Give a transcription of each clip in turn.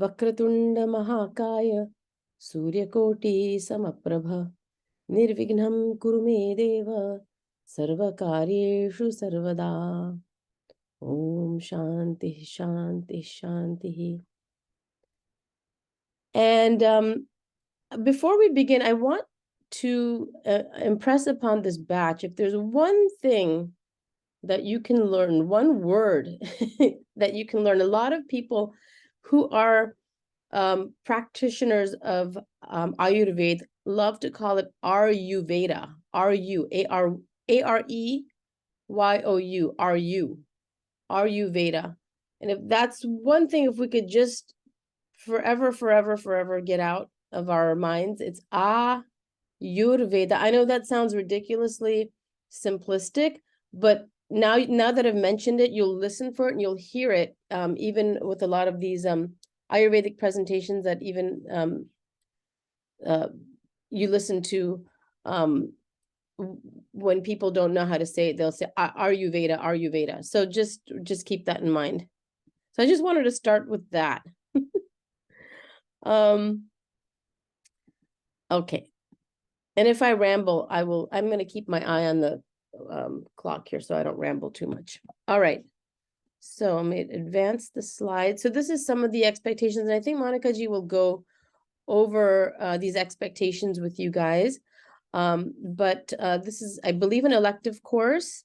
Vakratunda Mahakaya Suryakoti Samaprabha Nirvignam Kurume Deva Sarvakaryeshu Sarvada. Om Shanti Shanti Shanti. And before we begin, I want to impress upon this batch, if there's one thing that you can learn, one word that you can learn. A lot of people who are practitioners of Ayurveda love to call it Ayurveda, Areyouu, Ayurveda. And if that's one thing, if we could just forever get out of our minds, it's Ayurveda. I know that sounds ridiculously simplistic, but now that I've mentioned it, you'll listen for it and you'll hear it, even with a lot of these Ayurvedic presentations that even you listen to when people don't know how to say it, they'll say Ayurveda. So just keep that in mind. So I just wanted to start with that. Okay. And if I ramble, I'm going to keep my eye on the clock here so I don't ramble too much. All right. So I'm going to advance the slide. So this is some of the expectations. And I think Monica Ji will go over these expectations with you guys. But this is, I believe, an elective course.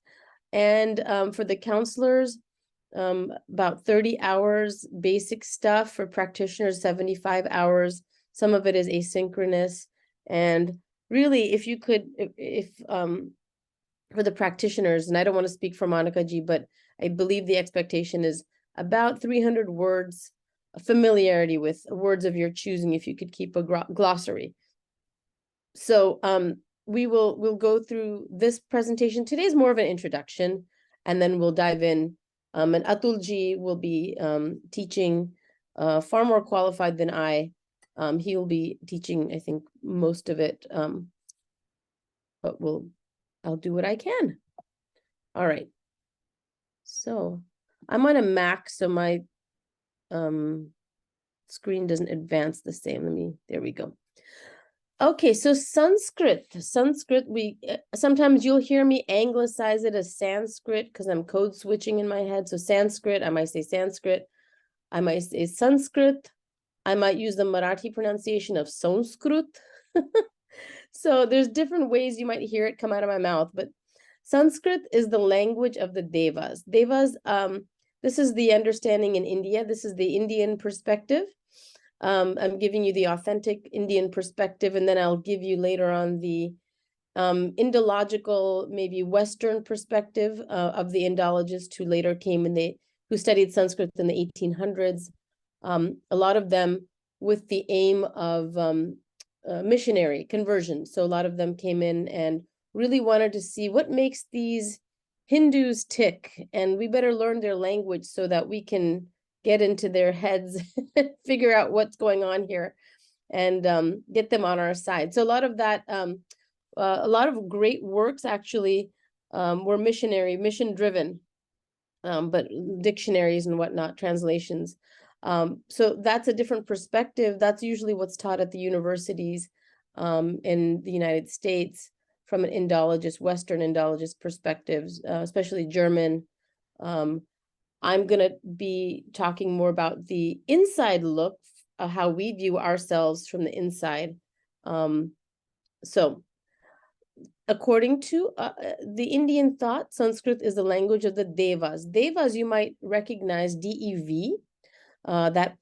And for the counselors, about 30 hours basic stuff. For practitioners, 75 hours. Some of it is asynchronous. And really, if you could, if for the practitioners, and I don't want to speak for Monica Ji, but I believe the expectation is about 300 words, familiarity with words of your choosing, if you could keep a glossary. So we'll go through this presentation. Today's more of an introduction, and then we'll dive in. And Atul Ji will be teaching, far more qualified than I. He will be teaching, I think, most of it, but I'll do what I can. All right. So I'm on a Mac, so my screen doesn't advance the same. There we go. Okay, so Sanskrit, we sometimes you'll hear me anglicize it as Sanskrit because I'm code switching in my head. So Sanskrit, I might say Sanskrit, I might say Sanskrit, I might use the Marathi pronunciation of Sanskrit. So there's different ways you might hear it come out of my mouth, but Sanskrit is the language of the Devas. Devas, this is the understanding in India. This is the Indian perspective. I'm giving you the authentic Indian perspective, and then I'll give you later on the Indological, maybe Western perspective of the Indologists who later came and who studied Sanskrit in the 1800s. A lot of them with the aim of missionary conversion. So a lot of them came in and really wanted to see what makes these Hindus tick, and we better learn their language so that we can get into their heads, figure out what's going on here, and get them on our side. So a lot of that, a lot of great works actually were mission-driven, but dictionaries and whatnot, translations. So that's a different perspective. That's usually what's taught at the universities in the United States from an Indologist, Western Indologist perspectives, especially German. I'm going to be talking more about the inside look, how we view ourselves from the inside. So according to the Indian thought, Sanskrit is the language of the Devas. Devas, you might recognize DEV, that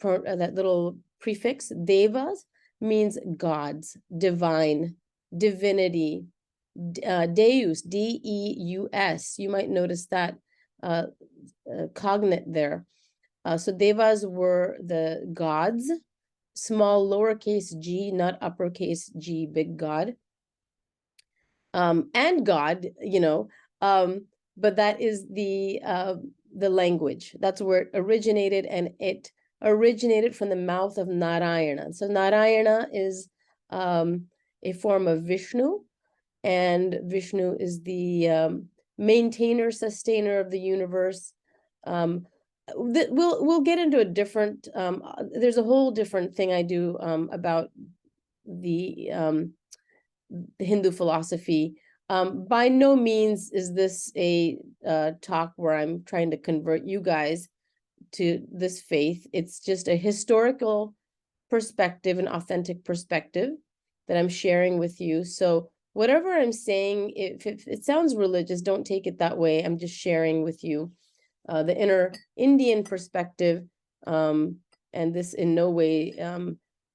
little prefix. Devas means gods, divine, divinity. Deus, D-E-U-S. You might notice that cognate there. So Devas were the gods, small lowercase g, not uppercase G, big God. And God, but that is the language. That's where it originated, and it originated from the mouth of Narayana. So Narayana is a form of Vishnu, and Vishnu is the maintainer, sustainer of the universe. we'll get into a different, there's a whole different thing I do about the Hindu philosophy. By no means is this a talk where I'm trying to convert you guys to this faith. It's just a historical perspective, an authentic perspective that I'm sharing with you. So whatever I'm saying, if it sounds religious, don't take it that way. I'm just sharing with you the inner Indian perspective. And this in no way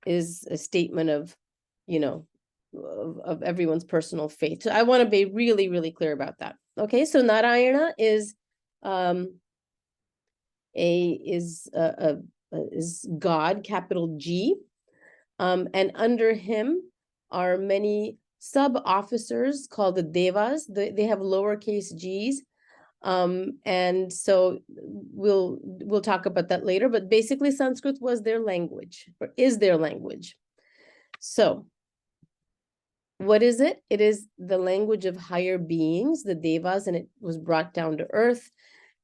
is a statement of, you know, of everyone's personal faith. So I want to be really, really clear about that. Okay, so Narayana is God, capital G, and under him are many sub-officers called the Devas. They have lowercase g's, and so we'll talk about that later. But basically, Sanskrit was their language, or is their language. So what is it? It is the language of higher beings, the Devas, and it was brought down to earth.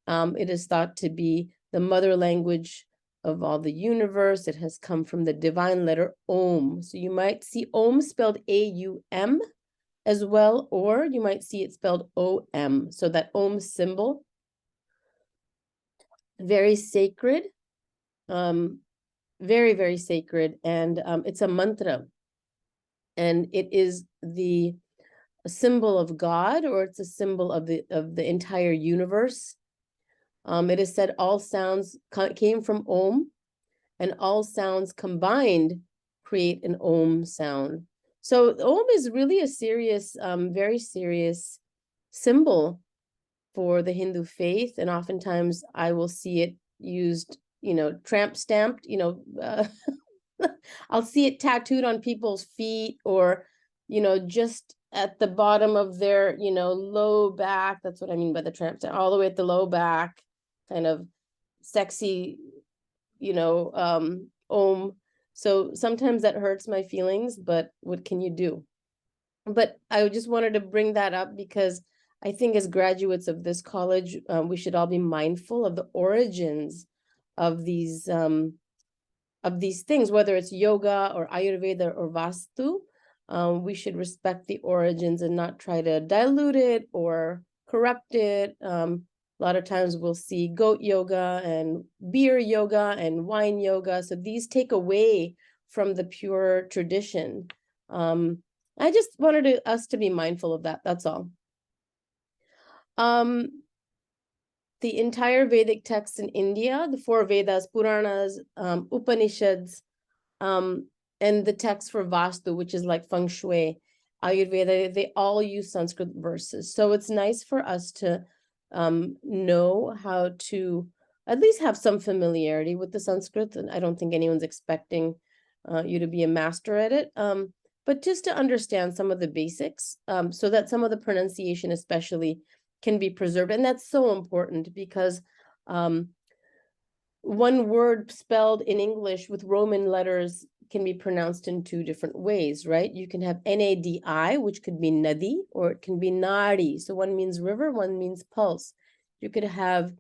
It is thought to be the mother language of all the universe. It has come from the divine letter Om. So you might see Om spelled A-U-M as well, or you might see it spelled O-M. So that Om symbol, very sacred, very, very sacred. And it's a mantra. And it is the symbol of God, or it's a symbol of the entire universe. It is said all sounds came from Om, and all sounds combined create an Om sound. So Om is really a serious, very serious symbol for the Hindu faith. And oftentimes I will see it used, tramp stamped, I'll see it tattooed on people's feet, or, just at the bottom of their, low back. That's what I mean by the tramp stamp, all the way at the low back, kind of sexy, Om. So sometimes that hurts my feelings, but what can you do? But I just wanted to bring that up because I think as graduates of this college, we should all be mindful of the origins of these things, whether it's yoga or Ayurveda or Vastu. We should respect the origins and not try to dilute it or corrupt it. A lot of times we'll see goat yoga and beer yoga and wine yoga. So these take away from the pure tradition. I just wanted us to be mindful of that. That's all. The entire Vedic text in India, the 4 Vedas, Puranas, Upanishads, and the text for Vastu, which is like feng shui, Ayurveda, they all use Sanskrit verses. So it's nice for us to know how to at least have some familiarity with the Sanskrit. And I don't think anyone's expecting you to be a master at it, but just to understand some of the basics, so that some of the pronunciation especially can be preserved. And that's so important because one word spelled in English with Roman letters can be pronounced in 2 different ways, right? You can have N-A-D-I, which could be Nadi, or it can be Nadi. So one means river, one means pulse. You could have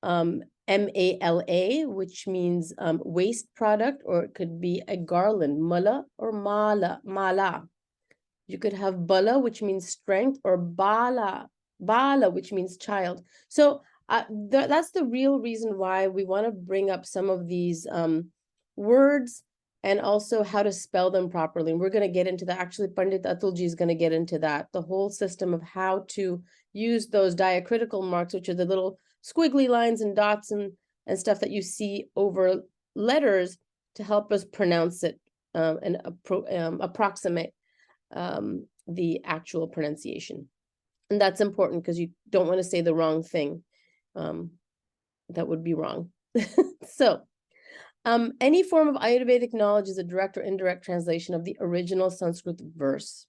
M-A-L-A, which means waste product, or it could be a garland, mala or mala. You could have bala, which means strength, or bala, which means child. So that's the real reason why we want to bring up some of these words and also how to spell them properly. And we're going to get into that. Actually, Pandit Atulji is going to get into that, the whole system of how to use those diacritical marks, which are the little squiggly lines and dots and stuff that you see over letters to help us pronounce it and approximate the actual pronunciation. And that's important because you don't want to say the wrong thing. That would be wrong. So any form of Ayurvedic knowledge is a direct or indirect translation of the original Sanskrit verse.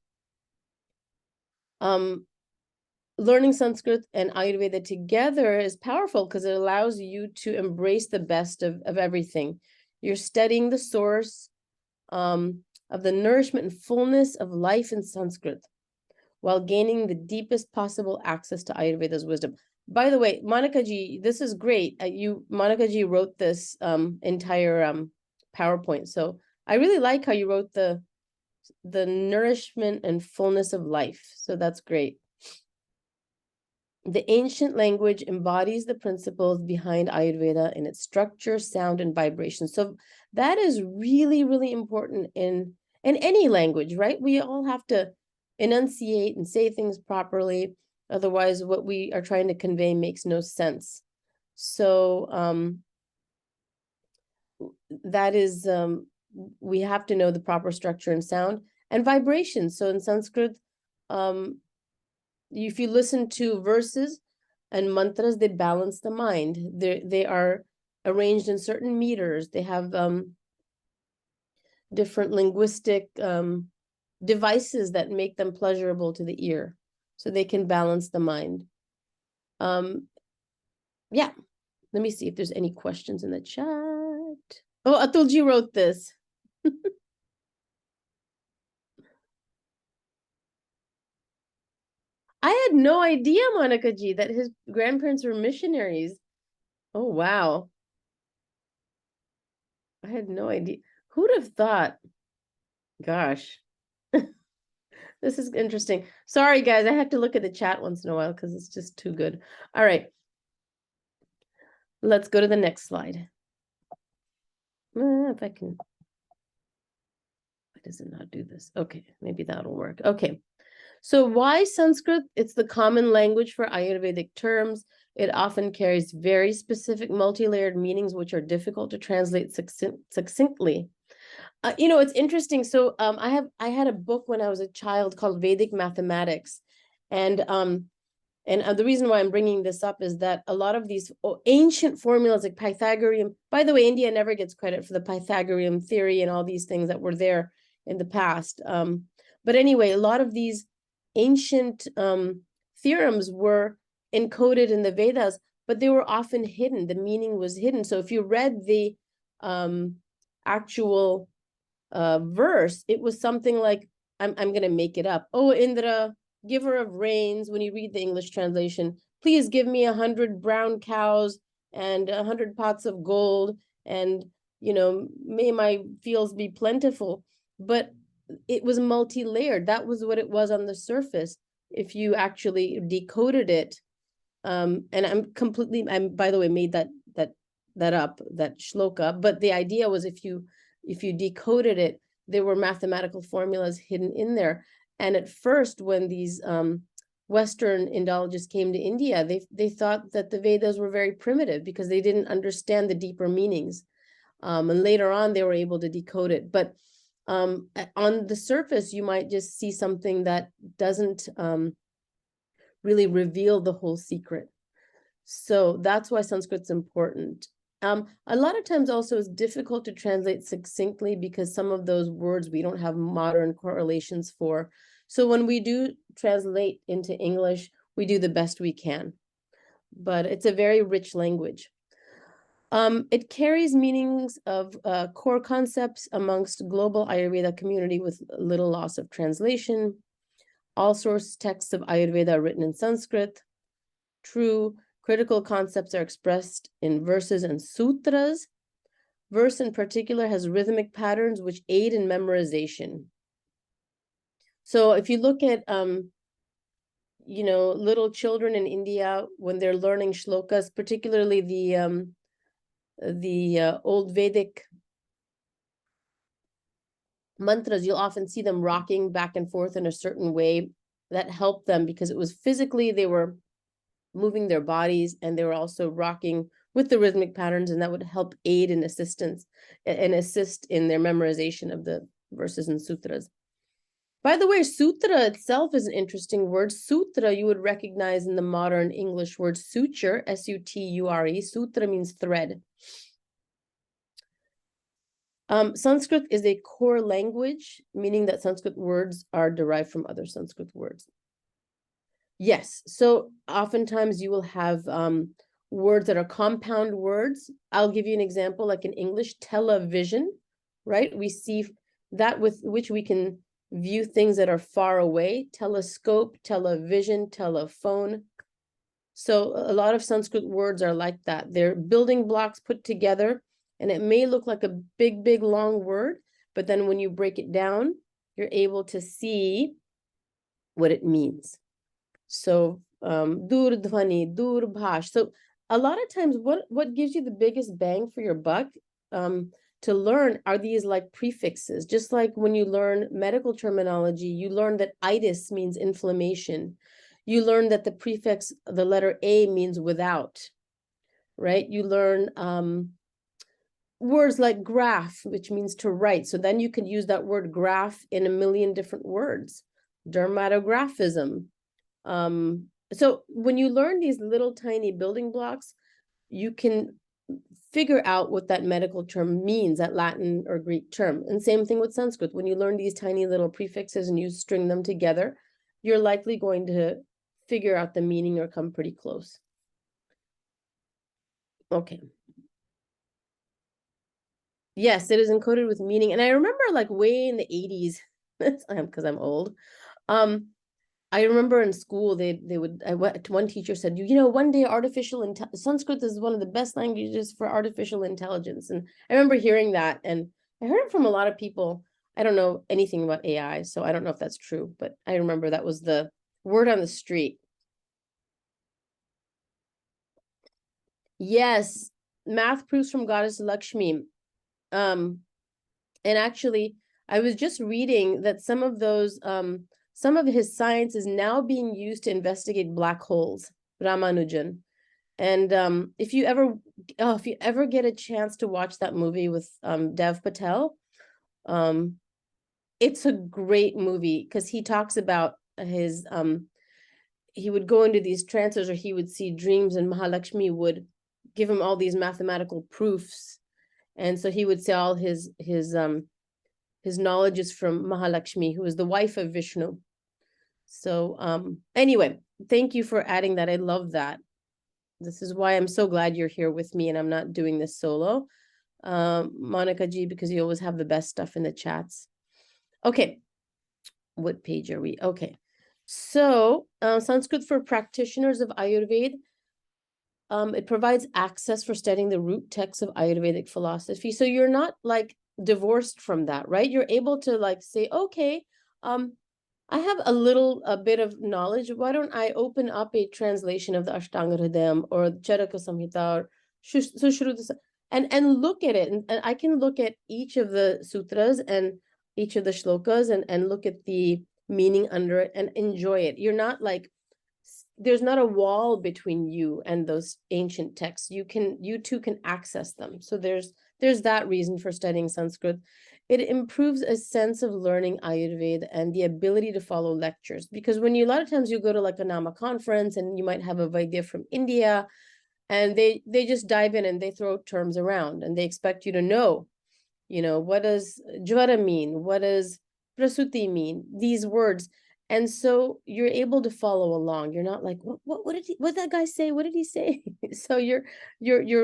Learning Sanskrit and Ayurveda together is powerful because it allows you to embrace the best of everything. You're studying the source of the nourishment and fullness of life in Sanskrit, while gaining the deepest possible access to Ayurveda's wisdom. By the way, Monica G, this is great. Monica G wrote this entire PowerPoint. So I really like how you wrote the nourishment and fullness of life. So that's great. The ancient language embodies the principles behind Ayurveda in its structure, sound, and vibration. So that is really, really important in any language, right? We all have to enunciate and say things properly. Otherwise, what we are trying to convey makes no sense. So that is, we have to know the proper structure and sound and vibration. So in Sanskrit, if you listen to verses and mantras, they balance the mind. They are arranged in certain meters. They have different linguistic devices that make them pleasurable to the ear, so they can balance the mind. Yeah, let me see if there's any questions in the chat. Oh, Atulji wrote this. I had no idea, Monica G, that his grandparents were missionaries. Oh, wow. I had no idea. Who'd have thought? Gosh. This is interesting. Sorry, guys. I have to look at the chat once in a while because it's just too good. All right. Let's go to the next slide. If I can. Why does it not do this? Okay, maybe that'll work. Okay. So why Sanskrit? It's the common language for Ayurvedic terms. It often carries very specific multi-layered meanings which are difficult to translate succinctly. It's interesting. So I had a book when I was a child called Vedic Mathematics, and the reason why I'm bringing this up is that a lot of these ancient formulas like Pythagorean, by the way, India never gets credit for the Pythagorean theory and all these things that were there in the past. But anyway, a lot of these ancient theorems were encoded in the Vedas, but they were often hidden. The meaning was hidden. So if you read the actual verse, it was something like, I'm going to make it up. Oh, Indra, giver of rains, when you read the English translation, please give me 100 brown cows and 100 pots of gold, and, may my fields be plentiful. But it was multi-layered. That was what it was on the surface. If you actually decoded it, and I'm by the way, made that up, that shloka, but the idea was if you decoded it, there were mathematical formulas hidden in there. And at first, when these Western Indologists came to India, they thought that the Vedas were very primitive because they didn't understand the deeper meanings. And later on, they were able to decode it. But on the surface, you might just see something that doesn't really reveal the whole secret. So that's why Sanskrit's important. A lot of times also it's difficult to translate succinctly because some of those words we don't have modern correlations for. So when we do translate into English, we do the best we can. But it's a very rich language. It carries meanings of core concepts amongst global Ayurveda community with little loss of translation. All source texts of Ayurveda are written in Sanskrit. True. Critical concepts are expressed in verses and sutras. Verse in particular has rhythmic patterns which aid in memorization. So if you look at, little children in India, when they're learning shlokas, particularly the old Vedic mantras, you'll often see them rocking back and forth in a certain way that helped them because it was physically, they were moving their bodies and they were also rocking with the rhythmic patterns, and that would help aid in assistance and assist in their memorization of the verses and sutras. By the way, sutra itself is an interesting word. Sutra, you would recognize in the modern English word suture, S-U-T-U-R-E. Sutra means thread. Sanskrit is a core language, meaning that Sanskrit words are derived from other Sanskrit words. Yes, so oftentimes you will have words that are compound words. I'll give you an example, like in English, television, right? We see that with which we can view things that are far away. Telescope, television, telephone. So a lot of Sanskrit words are like that. They're building blocks put together, and it may look like a big, big, long word, but then when you break it down, you're able to see what it means. So Durdhvani, Durbhash. So a lot of times what gives you the biggest bang for your buck to learn are these like prefixes. Just like when you learn medical terminology, you learn that itis means inflammation. You learn that the prefix, the letter A, means without, right? You learn words like graph, which means to write. So then you could use that word graph in a million different words. Dermatographism. So when you learn these little tiny building blocks, you can figure out what that medical term means, that Latin or Greek term. And same thing with Sanskrit. When you learn these tiny little prefixes and you string them together, you're likely going to figure out the meaning or come pretty close. Okay. Yes, it is encoded with meaning. And I remember like way in the 80s, because I'm old, I remember in school one teacher said, one day Sanskrit is one of the best languages for artificial intelligence. And I remember hearing that, and I heard it from a lot of people. I don't know anything about AI, so I don't know if that's true, but I remember that was the word on the street. Yes, math proofs from goddess Lakshmi. And actually, I was just reading that some of his science is now being used to investigate black holes, Ramanujan. And if you ever get a chance to watch that movie with Dev Patel, it's a great movie because he talks about his he would go into these trances or he would see dreams, and Mahalakshmi would give him all these mathematical proofs. And so he would say all his knowledge is from Mahalakshmi, who is the wife of Vishnu. So anyway, thank you for adding that. I love that. This is why I'm so glad you're here with me and I'm not doing this solo, Monica G, because you always have the best stuff in the chats. Okay, what page are we? Okay, so Sanskrit for practitioners of Ayurveda. It provides access for studying the root texts of Ayurvedic philosophy. So you're not like divorced from that, right? You're able to like say, okay, I have a bit of knowledge. Why don't I open up a translation of the Ashtanga Hridayam or Charaka Samhita or Sushruta and look at it. And I can look at each of the sutras and each of the shlokas and look at the meaning under it and enjoy it. You're not like, there's not a wall between you and those ancient texts. You too can access them. So there's that reason for studying Sanskrit. It improves a sense of learning Ayurveda and the ability to follow lectures, because when a lot of times you go to like a Nama conference and you might have a Vaidya from India and they just dive in and they throw terms around and they expect you to know, what does Jvara mean? What does Prasuti mean? These words. And so you're able to follow along. You're not like, what did that guy say? What did he say? So you're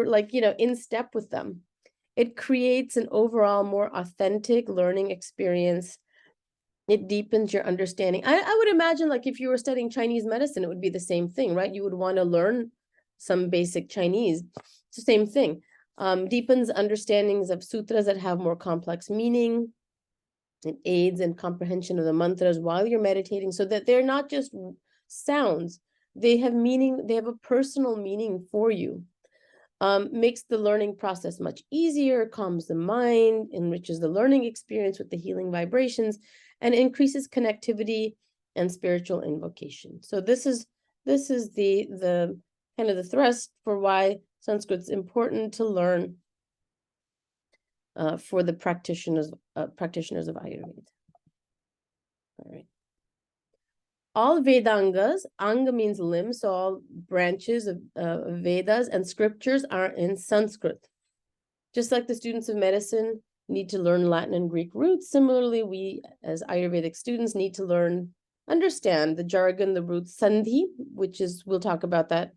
like, in step with them. It creates an overall more authentic learning experience. It deepens your understanding. I would imagine like if you were studying Chinese medicine, it would be the same thing, right? You would want to learn some basic Chinese. It's the same thing. Deepens understandings of sutras that have more complex meaning. It aids in comprehension of the mantras while you're meditating, so that they're not just sounds. They have meaning. They have a personal meaning for you. Makes the learning process much easier, calms the mind, enriches the learning experience with the healing vibrations, and increases connectivity and spiritual invocation. So this is the kind of the thrust for why Sanskrit's important to learn for the practitioners of Ayurveda. All right. All Vedangas, Anga means limb, so all branches of Vedas and scriptures are in Sanskrit. Just like the students of medicine need to learn Latin and Greek roots, similarly, we as Ayurvedic students need to understand the jargon, the roots, Sandhi, we'll talk about that,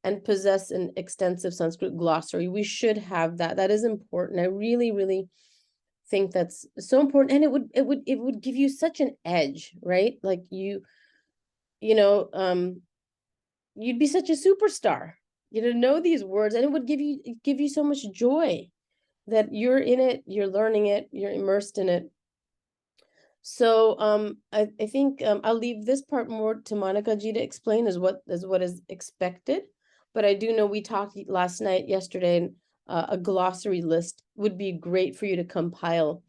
and possess an extensive Sanskrit glossary. We should have that. That is important. I really, really think that's so important. And it would give you such an edge, right? Like you you'd be such a superstar, to know these words, and it would give you so much joy that you're in it, you're learning it, you're immersed in it. So I think I'll leave this part more to Monica Ji to explain as what is expected. But I do know we talked yesterday, and a glossary list would be great for you to compile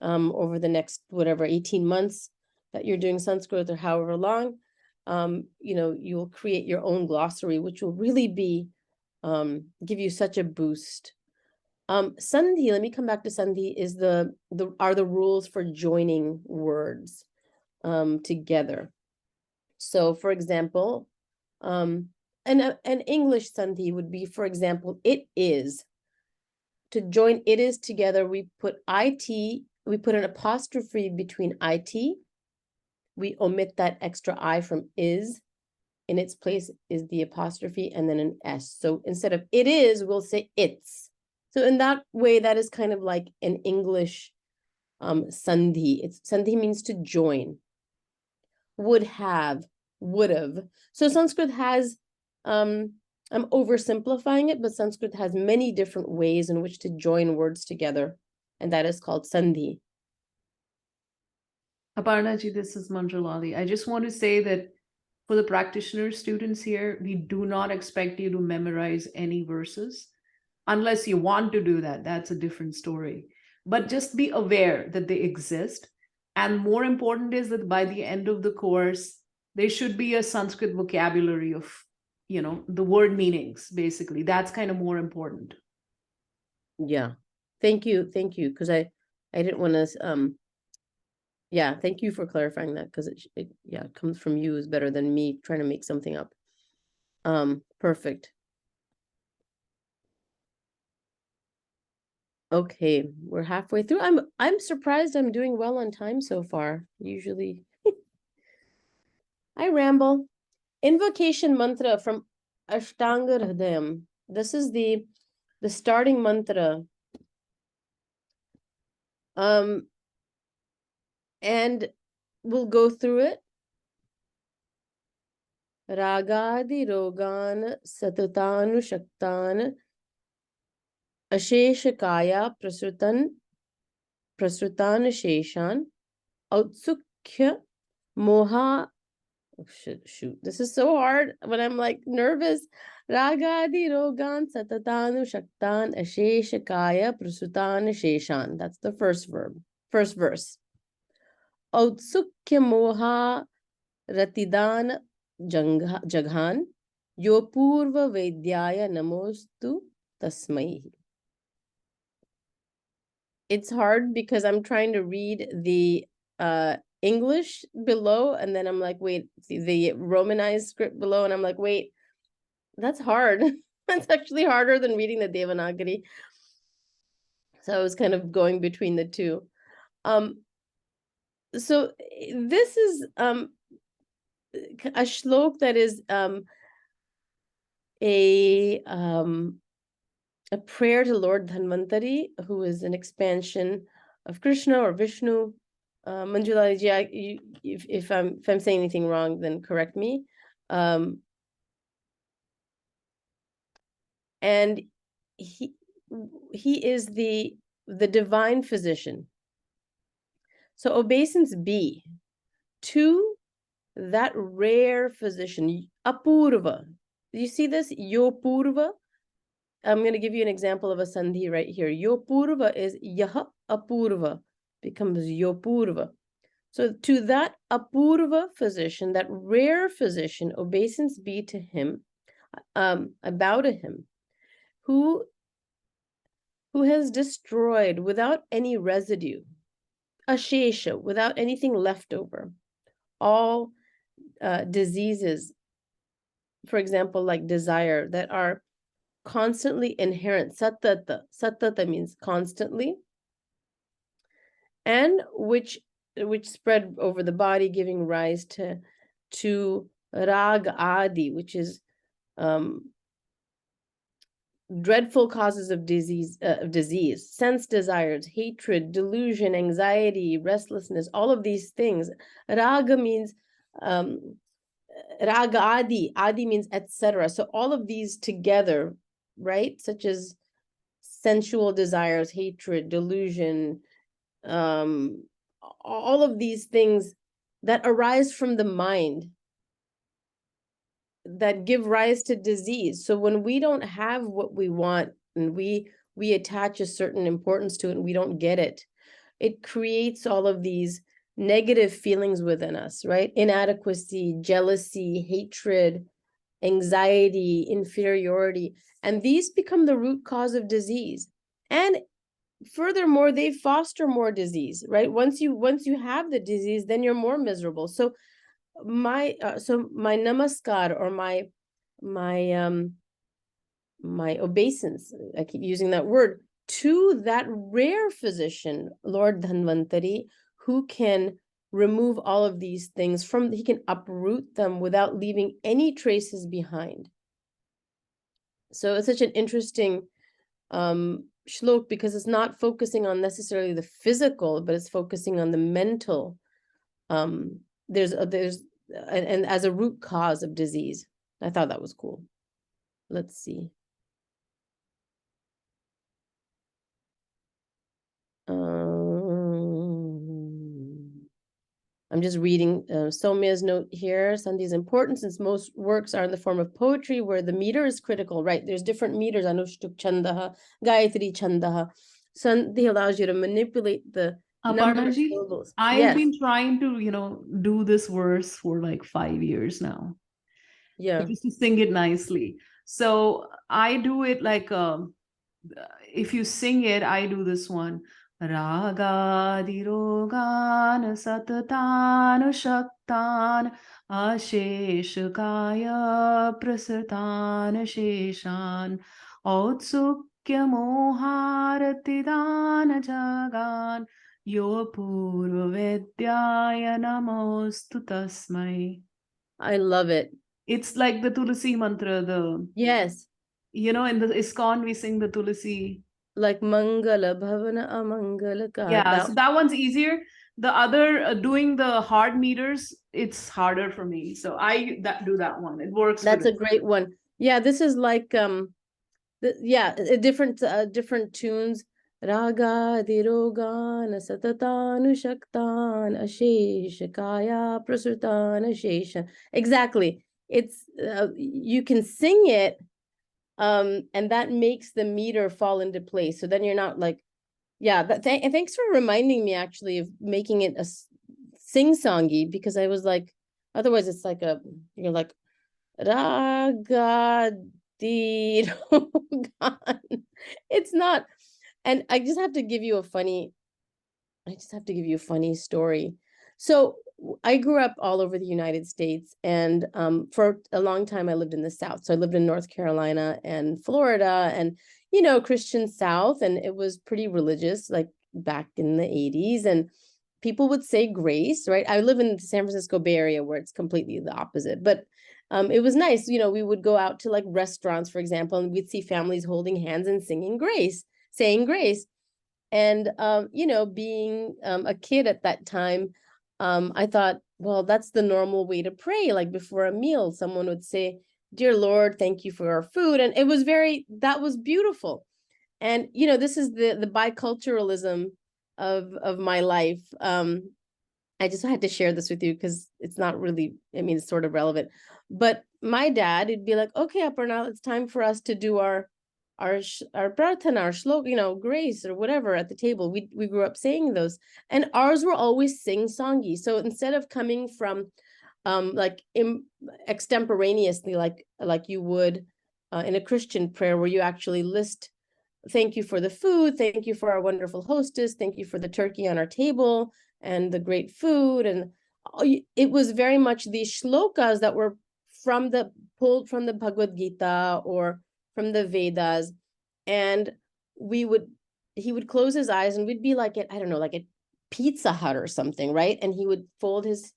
over the next, 18 months that you're doing Sanskrit, or however long. You'll create your own glossary, which will really be give you such a boost. Sandhi, let me come back to Sandhi, is are the rules for joining words together. So for example, an English Sandhi would be, for example, it is. To join it is together, we put an apostrophe between it. We omit that extra I from is. In its place is the apostrophe and then an S. So instead of it is, we'll say it's. So in that way, that is kind of like an English sandhi. Sandhi means to join. Would have, would have. So Sanskrit has, I'm oversimplifying it, but Sanskrit has many different ways in which to join words together, and that is called sandhi. Aparna ji, this is Manjulali. I just want to say that for the practitioner students here, we do not expect you to memorize any verses. Unless you want to do that, that's a different story. But just be aware that they exist. And more important is that by the end of the course, there should be a Sanskrit vocabulary of, the word meanings, basically. That's kind of more important. Yeah. Thank you. Because I didn't want to, yeah, thank you for clarifying that, because it comes from you is better than me trying to make something up. Perfect. Okay, we're halfway through. I'm surprised I'm doing well on time so far. Usually I ramble. Invocation mantra from Ashtanga Hridayam. This is the starting mantra. And we'll go through it. Ragadi rogan satutanu shaktan asheshakaya prasutan sheshan outsukya moha. Oh, shoot, this is so hard when I'm like nervous. Ragadi rogan satatanu shaktan asheshakaya prasutan sheshan. That's the first verse. Outsukya moha ratidan jaghan yo purva vedyaya namostu tasmai. It's hard because I'm trying to read the English below, and then I'm like, wait, the Romanized script below, and I'm like, wait, that's hard. That's actually harder than reading the Devanagari. So I was kind of going between the two. So this is a shlok that is a prayer to Lord Dhanvantari, who is an expansion of Krishna or Vishnu. Manjula ji, if I'm saying anything wrong, then correct me. And he is the divine physician. So obeisance B to that rare physician, Apurva. You see this? Yopurva. I'm going to give you an example of a sandhi right here. Yopurva is Yaha Apurva, becomes Yopurva. So to that Apurva physician, that rare physician, obeisance be to him, I bow to him, who has destroyed without any residue, ashesha, without anything left over, all diseases, for example, like desire, that are constantly inherent. Satata means constantly, and which spread over the body, giving rise to rag adi, which is dreadful causes of disease, sense desires, hatred, delusion, anxiety, restlessness, all of these things. Raga means Raga adi means etc. So all of these together, right? Such as sensual desires, hatred, delusion, all of these things that arise from the mind that give rise to disease. So when we don't have what we want and we attach a certain importance to it and we don't get it, it creates all of these negative feelings within us, right? Inadequacy, jealousy, hatred, anxiety, inferiority, and these become the root cause of disease. And furthermore, they foster more disease, right? Once you have the disease, then you're more miserable. So my namaskar, or my obeisance, I keep using that word, to that rare physician, Lord Dhanvantari, who can remove all of these things he can uproot them without leaving any traces behind. So it's such an interesting shlok, because it's not focusing on necessarily the physical, but it's focusing on the mental. There's and as a root cause of disease. I thought that was cool. Let's see. I'm just reading Somya's note here. Sandhi's important since most works are in the form of poetry where the meter is critical, right? There's different meters, Anushtuk Chandaha, Gayatri Chandaha. Sandhi allows you to manipulate the number of Aparna-ji, syllables. I've Yes. been trying to, do this verse for like 5 years now. Yeah. Just to sing it nicely. So I do it like, if you sing it, I do this one. Raga dirogan satatan shaktan asheshakaya prasatan sheshan autsukya moharatidan jagan yo purvavedyaya namostu tasmai. I love it. It's like the Tulasi mantra, Yes. in the ISKCON we sing the Tulasi. Like Mangala Bhavana Amangala Ka. Yeah, so that one's easier. The other, doing the hard meters, it's harder for me. So I do that one. It works. That's a great one. Yeah, this is like different tunes. Raga Dirogana Satatanu Shaktan Asheshakaya Prasurtana Shesha. Exactly. It's you can sing it, and that makes the meter fall into place. So then you're not like, yeah, thanks for reminding me actually of making it a sing-songy, because I was like, otherwise it's like you're like Raga Dirogan. It's not. And I just have to give you a funny story. So I grew up all over the United States, and for a long time I lived in the South. So I lived in North Carolina and Florida, and Christian South, and it was pretty religious, like back in the 80s, and people would say grace, right? I live in the San Francisco Bay Area where it's completely the opposite, but it was nice. We would go out to like restaurants, for example, and we'd see families holding hands and singing grace, saying grace. And, being a kid at that time, I thought, well, that's the normal way to pray. Like before a meal, someone would say, "Dear Lord, thank you for our food." And it was that was beautiful. And, this is the biculturalism of my life. I just had to share this with you because it's not really, it's sort of relevant. But my dad, he'd be like, "Okay, Aparna, it's time for us to do our prarthana, our shlok, grace or whatever at the table." We grew up saying those, and ours were always sing-songy. So instead of coming from like extemporaneously, like you would in a Christian prayer, where you actually list, "Thank you for the food, thank you for our wonderful hostess, thank you for the turkey on our table and the great food," and it was very much these shlokas that were pulled from the Bhagavad Gita or from the Vedas. And he would close his eyes, and we'd be like I don't know, like at Pizza Hut or something, right? And he would fold his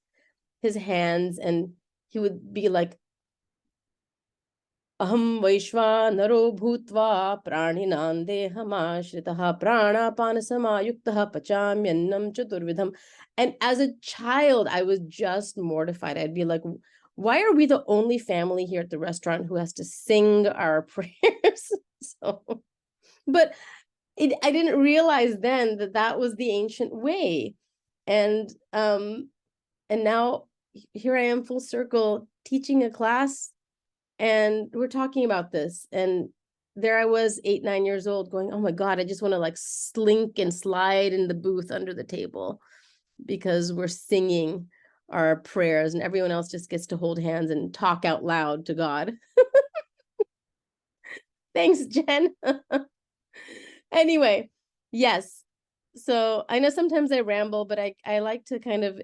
hands, and he would be like, "Aham Vaishvanaro Bhutva Praninam Dehamashritah Pranapana Samayuktah Pachamyannam Chaturvidham." And as a child, I was just mortified. I'd be like, why are we the only family here at the restaurant who has to sing our prayers? So, but I didn't realize then that that was the ancient way. And now here I am full circle teaching a class, and we're talking about this. And there I was 8, 9 years old going, oh my God, I just want to like slink and slide in the booth under the table because we're singing our prayers and everyone else just gets to hold hands and talk out loud to God. Thanks, Jen. Anyway, yes. So I know sometimes I ramble, but I like to kind of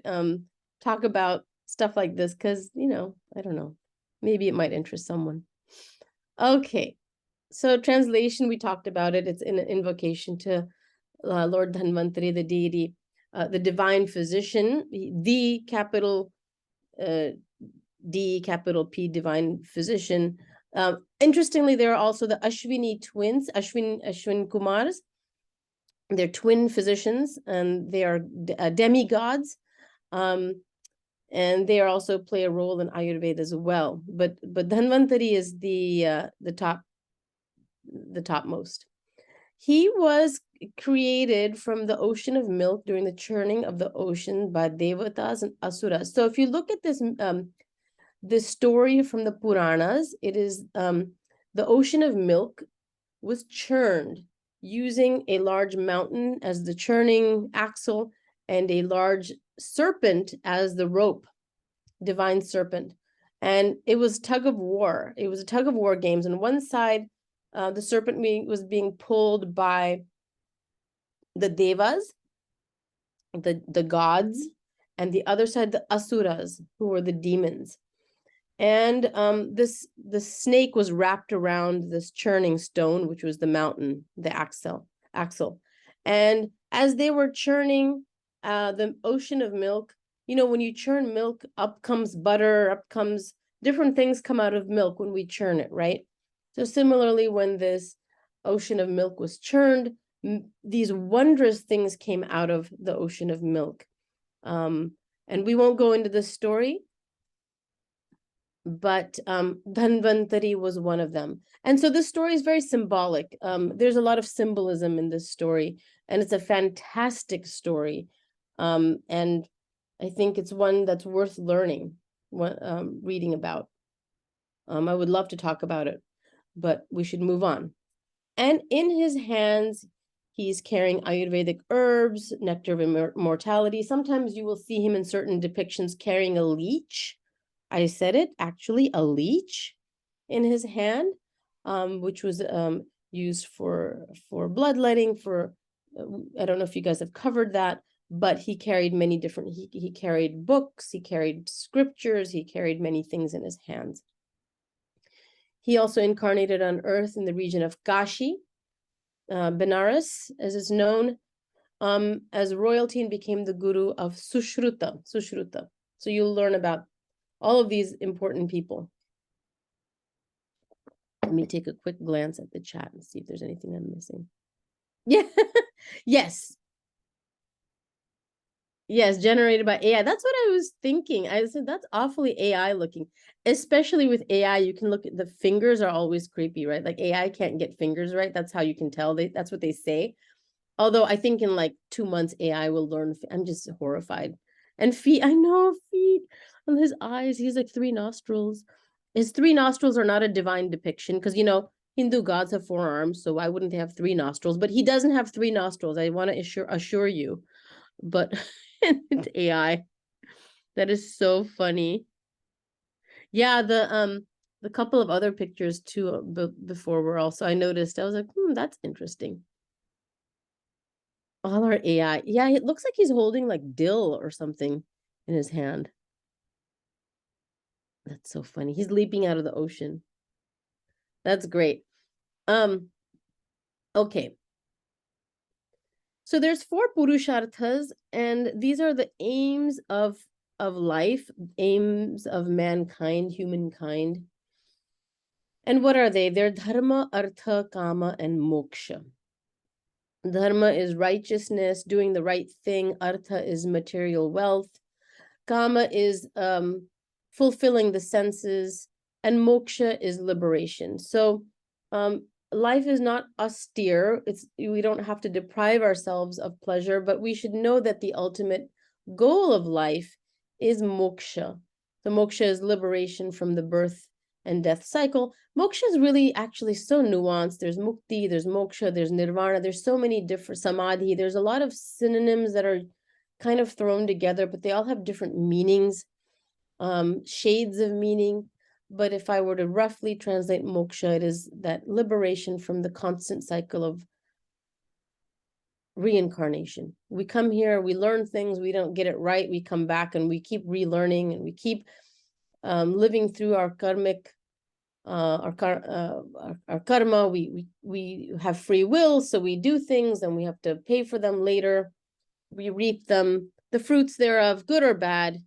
talk about stuff like this because, you know, I don't know, maybe it might interest someone. Okay. So translation, we talked about it. It's an invocation to Lord Dhanvantari, the deity, the divine physician, the capital D, capital P, divine physician. Interestingly, there are also the Ashwini twins, Ashwin Kumars. They're twin physicians, and they are demigods. And they are also play a role in Ayurveda as well. But Dhanvantari is the topmost. He was created from the ocean of milk during the churning of the ocean by Devatas and Asuras. So if you look at this story from the Puranas, it is the ocean of milk was churned using a large mountain as the churning axle and a large serpent as the rope, divine serpent. And it was tug of war. It was a tug of war games. On one side, the serpent was being pulled by the devas, the gods, and the other side, the asuras, who were the demons. And the snake was wrapped around this churning stone, which was the mountain, the axle. And as they were churning the ocean of milk, you know, when you churn milk, up comes butter, up comes different things come out of milk when we churn it, right? So similarly, when this ocean of milk was churned, these wondrous things came out of the ocean of milk. And we won't go into this story, but Dhanvantari was one of them. And so this story is very symbolic. There's a lot of symbolism in this story, and it's a fantastic story. And I think it's one that's worth learning, reading about. I would love to talk about it, but we should move on. And in his hands, he's carrying Ayurvedic herbs, nectar of immortality. Sometimes you will see him in certain depictions carrying a leech. I said it, actually, a leech in his hand, which was used for bloodletting, I don't know if you guys have covered that, but he carried many different, he carried books, he carried scriptures, he carried many things in his hands. He also incarnated on earth in the region of Kashi, Benares, as is known, as royalty, and became the guru of Sushruta. So you'll learn about all of these important people. Let me take a quick glance at the chat and see if there's anything I'm missing. Yeah, yes. Yes, generated by AI. That's what I was thinking. I said, that's awfully AI looking. Especially with AI, you can look at the fingers are always creepy, right? Like AI can't get fingers right. That's how you can tell. That's what they say. Although I think in like 2 months, AI will learn. I'm just horrified. And feet, I know, feet. And his eyes, he's like 3 nostrils. His 3 nostrils are not a divine depiction because, you know, Hindu gods have 4 arms, so why wouldn't they have 3 nostrils? But he doesn't have 3 nostrils. I want to assure you. But it's AI. That is so funny. Yeah, the couple of other pictures too before were also, I noticed. I was like, that's interesting. All our AI. Yeah, it looks like he's holding like dill or something in his hand. That's so funny. He's leaping out of the ocean. That's great. Okay. So there's 4 purusharthas, and these are the aims of life, aims of mankind, humankind. And what are they? They're dharma, artha, kama, and moksha. Dharma is righteousness, doing the right thing. Artha is material wealth. Kama is fulfilling the senses, and moksha is liberation. So life is not austere. We don't have to deprive ourselves of pleasure, but we should know that the ultimate goal of life is moksha. The moksha is liberation from the birth and death cycle. Moksha is really actually so nuanced. There's mukti, there's moksha, there's nirvana, there's so many different samadhi. There's a lot of synonyms that are kind of thrown together, but they all have different meanings, shades of meaning. But if I were to roughly translate moksha, it is that liberation from the constant cycle of reincarnation. We come here, we learn things, we don't get it right, we come back and we keep relearning, and we keep living through our karmic, our karma. We have free will, so we do things and we have to pay for them later. We reap them, the fruits thereof, good or bad.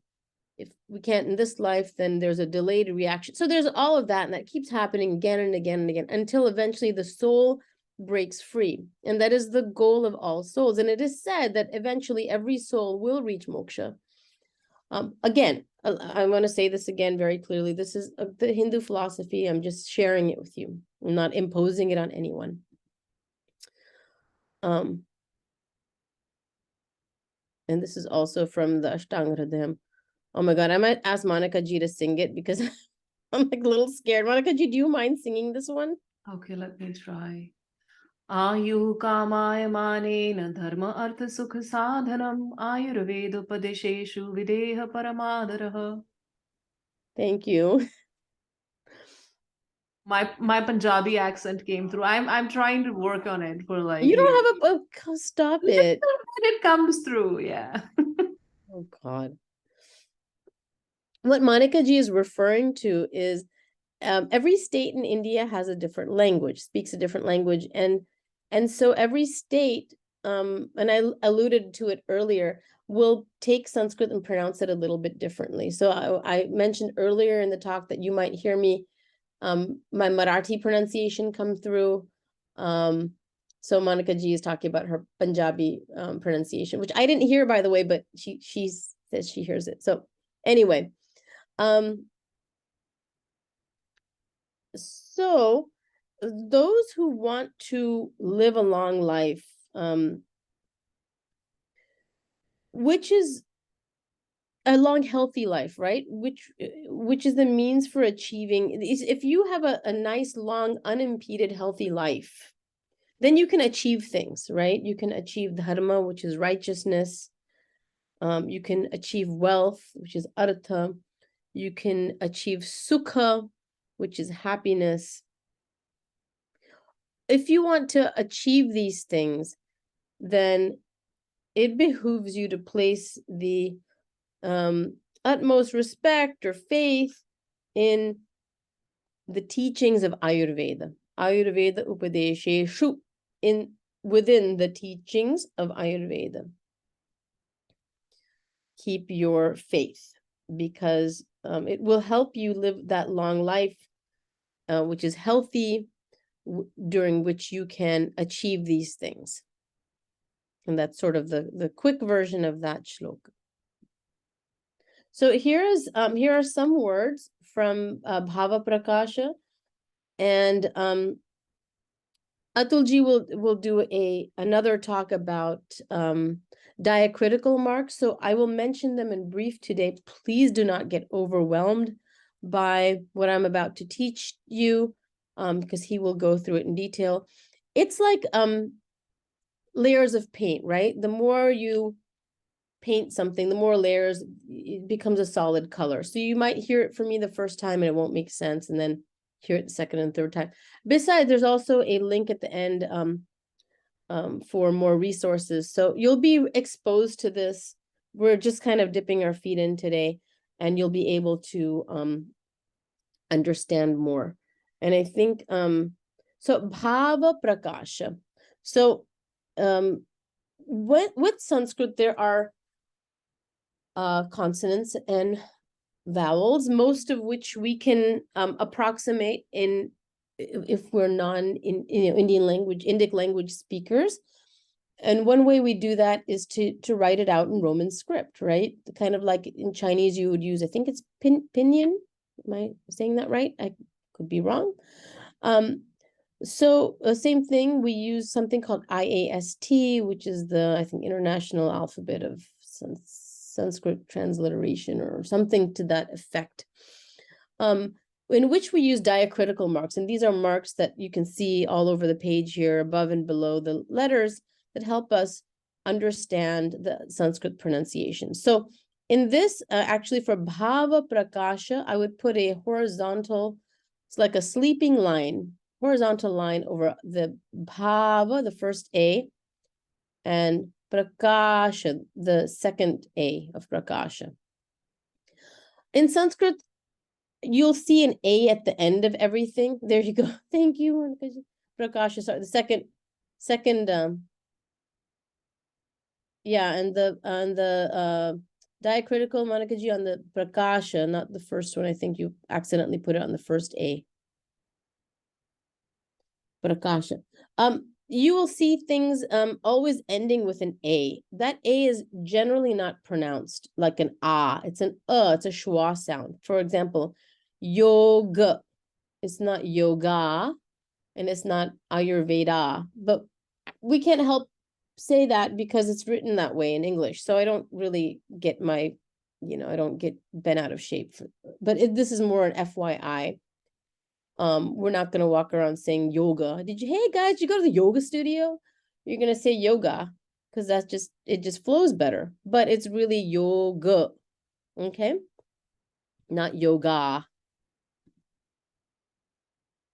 If we can't in this life, then there's a delayed reaction. So there's all of that, and that keeps happening again and again and again until eventually the soul breaks free. And that is the goal of all souls. And it is said that eventually every soul will reach moksha. Again, I want to say this again very clearly. This is the Hindu philosophy. I'm just sharing it with you. I'm not imposing it on anyone. And this is also from the Ashtanga Hridayam. Oh my God, I might ask Monica G to sing it because I'm like a little scared. Monica G, do you mind singing this one? Okay, let me try. Ayuh kamaya manena dharma artha sukha sadhanam ayurveda padesheshu videha paramadaraha. Thank you. My Punjabi accent came through. I'm trying to work on it for like. You don't have stop it. It comes through, yeah. Oh God. What Monica G is referring to is every state in India has a different language, speaks a different language, and so every state, and I alluded to it earlier, will take Sanskrit and pronounce it a little bit differently. So I mentioned earlier in the talk that you might hear me, my Marathi pronunciation come through. So Monica G is talking about her Punjabi pronunciation, which I didn't hear, by the way, but she says she hears it. So anyway, so those who want to live a long life, which is a long, healthy life, right? Which is the means for achieving, if you have a nice, long, unimpeded, healthy life, then you can achieve things, right? You can achieve dharma, which is righteousness. You can achieve wealth, which is artha. You can achieve sukha, which is happiness. If you want to achieve these things, then it behooves you to place the utmost respect or faith in the teachings of Ayurveda. Ayurveda upadesheshu, within the teachings of Ayurveda. Keep your faith, because it will help you live that long life, which is healthy, during which you can achieve these things. And that's sort of the quick version of that shloka. So here are some words from Bhava Prakasha, and Atulji will do another talk about diacritical marks. So I will mention them in brief today. Please do not get overwhelmed by what I'm about to teach you, because he will go through it in detail. It's like layers of paint, right? The more you paint something, the more layers, it becomes a solid color. So you might hear it from me the first time and it won't make sense, and then hear it the second and third time. Besides, there's also a link at the end for more resources. So you'll be exposed to this. We're just kind of dipping our feet in today, and you'll be able to understand more. And I think, so Bhava Prakasha. So with Sanskrit, there are consonants and vowels, most of which we can approximate if we're Indic language speakers. And one way we do that is to write it out in Roman script, right? Kind of like in Chinese, you would use, I think it's pinyin. Am I saying that right? I could be wrong. So same thing, we use something called IAST, which is the, I think, International Alphabet of Sanskrit transliteration or something to that effect. In which we use diacritical marks. And these are marks that you can see all over the page here, above and below the letters, that help us understand the Sanskrit pronunciation. So in this, actually for Bhava Prakasha, I would put a horizontal, it's like a sleeping line, horizontal line over the Bhava, the first A, and Prakasha, the second A of Prakasha. In Sanskrit, you'll see an A at the end of everything. There you go. Thank you, Prakasha. Sorry, the second, yeah, and the diacritical Manakaji on the Prakasha, not the first one. I think you accidentally put it on the first A. Prakasha. You will see things always ending with an A. That A is generally not pronounced like an ah. It's an it's a schwa sound. For example, yoga. It's not yoga, and it's not Ayurveda. But we can't help say that because it's written that way in English. So I don't really get my, I don't get bent out of shape. But this is more an FYI. We're not going to walk around saying yoga. Hey guys, did you go to the yoga studio? You're going to say yoga because it just flows better, but it's really yoga. Okay. Not yoga.